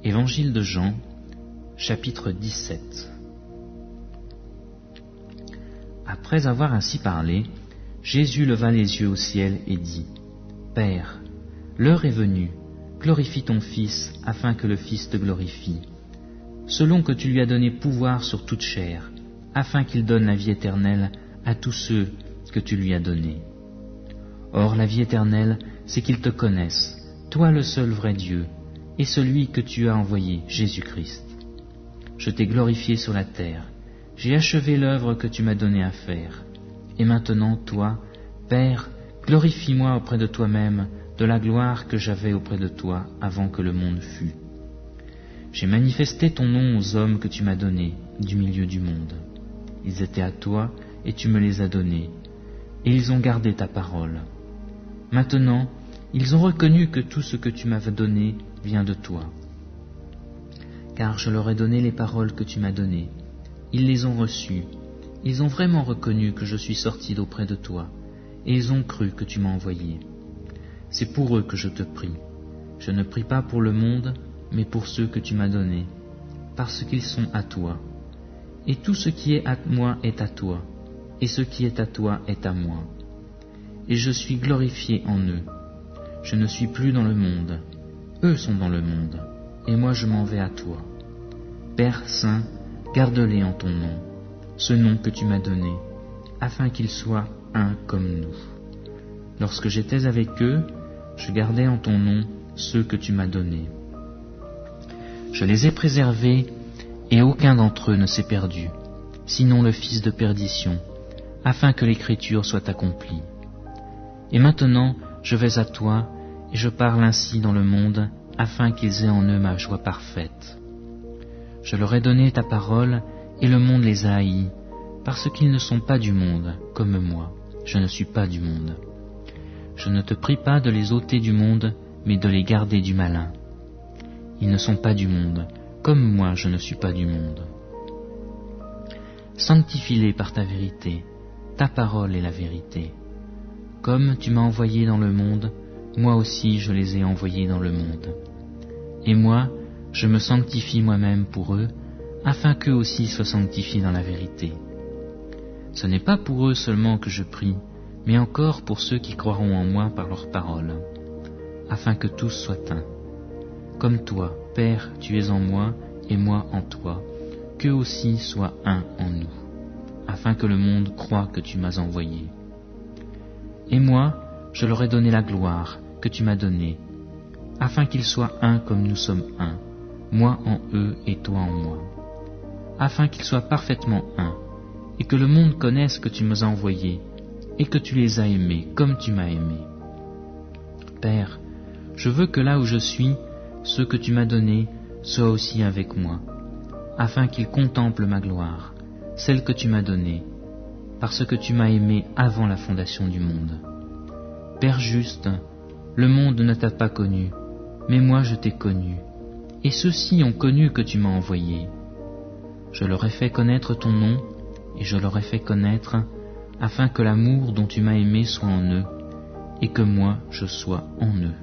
Évangile de Jean, chapitre 17. Après avoir ainsi parlé, Jésus leva les yeux au ciel et dit : Père, l'heure est venue, glorifie ton Fils, afin que le Fils te glorifie, selon que tu lui as donné pouvoir sur toute chair, afin qu'il donne la vie éternelle à tous ceux que tu lui as donnés. Or la vie éternelle, c'est qu'ils te connaissent, toi le seul vrai Dieu, et celui que tu as envoyé, Jésus-Christ. Je t'ai glorifié sur la terre, j'ai achevé l'œuvre que tu m'as donné à faire. Et maintenant, toi, Père, glorifie-moi auprès de toi-même de la gloire que j'avais auprès de toi avant que le monde fût. J'ai manifesté ton nom aux hommes que tu m'as donnés du milieu du monde. Ils étaient à toi et tu me les as donnés, et ils ont gardé ta parole. Maintenant, ils ont reconnu que tout ce que tu m'avais donné vient de toi. Car je leur ai donné les paroles que tu m'as données. Ils les ont reçues. Ils ont vraiment reconnu que je suis sorti d'auprès de toi, et ils ont cru que tu m'as envoyé. C'est pour eux que je te prie. Je ne prie pas pour le monde, mais pour ceux que tu m'as donnés, parce qu'ils sont à toi. Et tout ce qui est à moi est à toi, et ce qui est à toi est à moi. Et je suis glorifié en eux. Je ne suis plus dans le monde, eux sont dans le monde, et moi je m'en vais à toi. Père Saint, garde-les en ton nom, ce nom que tu m'as donné, afin qu'ils soient un comme nous. Lorsque j'étais avec eux, je gardais en ton nom ceux que tu m'as donnés. Je les ai préservés, et aucun d'entre eux ne s'est perdu, sinon le fils de perdition, afin que l'écriture soit accomplie. Et maintenant, je vais à toi, et je parle ainsi dans le monde, afin qu'ils aient en eux ma joie parfaite. Je leur ai donné ta parole, et le monde les a haïs, parce qu'ils ne sont pas du monde, comme moi, je ne suis pas du monde. Je ne te prie pas de les ôter du monde, mais de les garder du malin. Ils ne sont pas du monde, comme moi je ne suis pas du monde. Sanctifie-les par ta vérité, ta parole est la vérité. Comme tu m'as envoyé dans le monde, moi aussi je les ai envoyés dans le monde. Et moi, je me sanctifie moi-même pour eux, afin qu'eux aussi soient sanctifiés dans la vérité. Ce n'est pas pour eux seulement que je prie, mais encore pour ceux qui croiront en moi par leur parole, afin que tous soient un. Comme toi, Père, tu es en moi, et moi en toi, qu'eux aussi soient un en nous, afin que le monde croie que tu m'as envoyé. Et moi, je leur ai donné la gloire que tu m'as donnée, afin qu'ils soient un comme nous sommes un, moi en eux et toi en moi, afin qu'ils soient parfaitement un, et que le monde connaisse que tu m'as envoyé, et que tu les as aimés comme tu m'as aimé. Père, je veux que là où je suis, ceux que tu m'as donnés soient aussi avec moi, afin qu'ils contemplent ma gloire, celle que tu m'as donnée, parce que tu m'as aimé avant la fondation du monde. Père juste, le monde ne t'a pas connu, mais moi je t'ai connu, et ceux-ci ont connu que tu m'as envoyé. Je leur ai fait connaître ton nom, et je leur ai fait connaître, afin que l'amour dont tu m'as aimé soit en eux, et que moi je sois en eux.